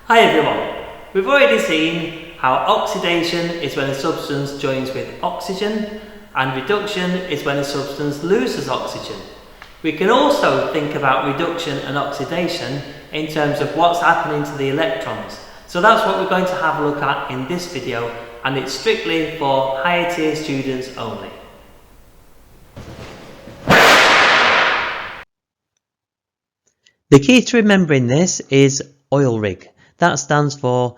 Hi everyone, we've already seen how oxidation is when a substance joins with oxygen and reduction is when a substance loses oxygen. We can also think about reduction and oxidation in terms of what's happening to the electrons. So that's what we're going to have a look at in this video, and it's strictly for higher tier students only. The key to remembering this is oil rig. That stands for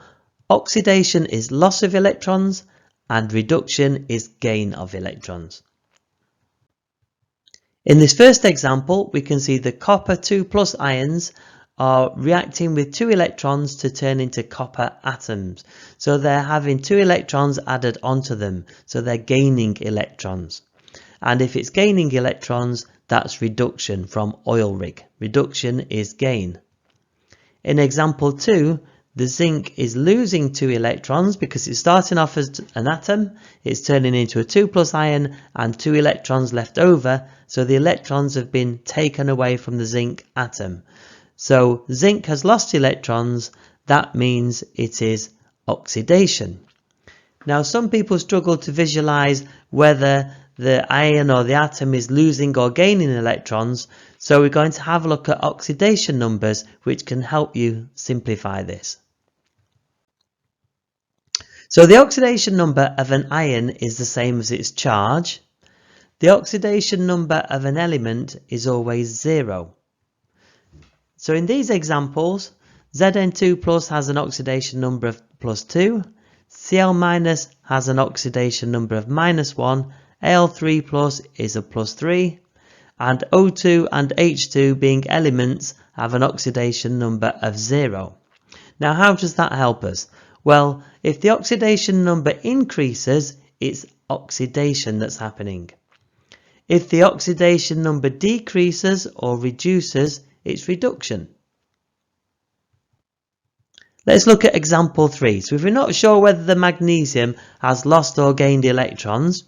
oxidation is loss of electrons and reduction is gain of electrons. In this first example, we can see the copper 2+ ions are reacting with 2 electrons to turn into copper atoms. So they're having 2 electrons added onto them. So they're gaining electrons. And if it's gaining electrons, that's reduction from oil rig. Reduction is gain. In example 2, the zinc is losing 2 electrons because it's starting off as an atom, it's turning into a 2+ ion and 2 electrons left over, so the electrons have been taken away from the zinc atom. So zinc has lost electrons, that means it is oxidation. Now some people struggle to visualize whether the ion or the atom is losing or gaining electrons, so we're going to have a look at oxidation numbers which can help you simplify this. So the oxidation number of an ion is the same as its charge. The oxidation number of an element is always 0. So in these examples, Zn2+ has an oxidation number of +2, Cl- has an oxidation number of -1, Al3+ is a +3, and O2 and H2 being elements have an oxidation number of 0. Now how does that help us? Well, if the oxidation number increases, it's oxidation that's happening. If the oxidation number decreases or reduces, it's reduction. Let's look at example 3. So if we're not sure whether the magnesium has lost or gained electrons,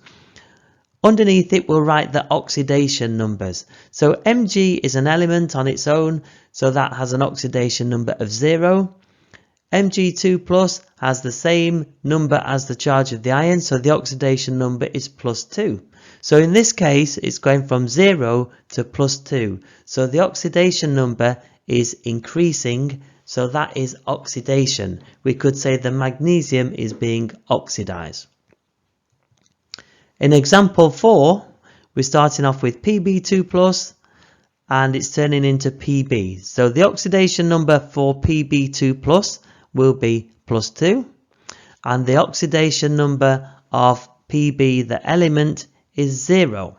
underneath it we'll write the oxidation numbers. So Mg is an element on its own, so that has an oxidation number of 0. Mg2+ has the same number as the charge of the ion, so the oxidation number is +2. So in this case it's going from 0 to +2. So the oxidation number is increasing, so that is oxidation. We could say the magnesium is being oxidized. In example 4, we're starting off with Pb2+ and it's turning into Pb. So the oxidation number for Pb2+ will be +2, and the oxidation number of Pb, the element, is 0.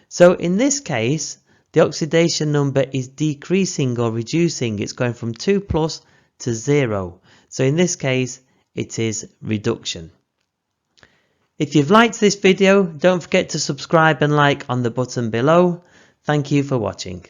So in this case, the oxidation number is decreasing or reducing. It's going from 2+ to 0. So in this case, it is reduction. If you've liked this video, don't forget to subscribe and like on the button below. Thank you for watching.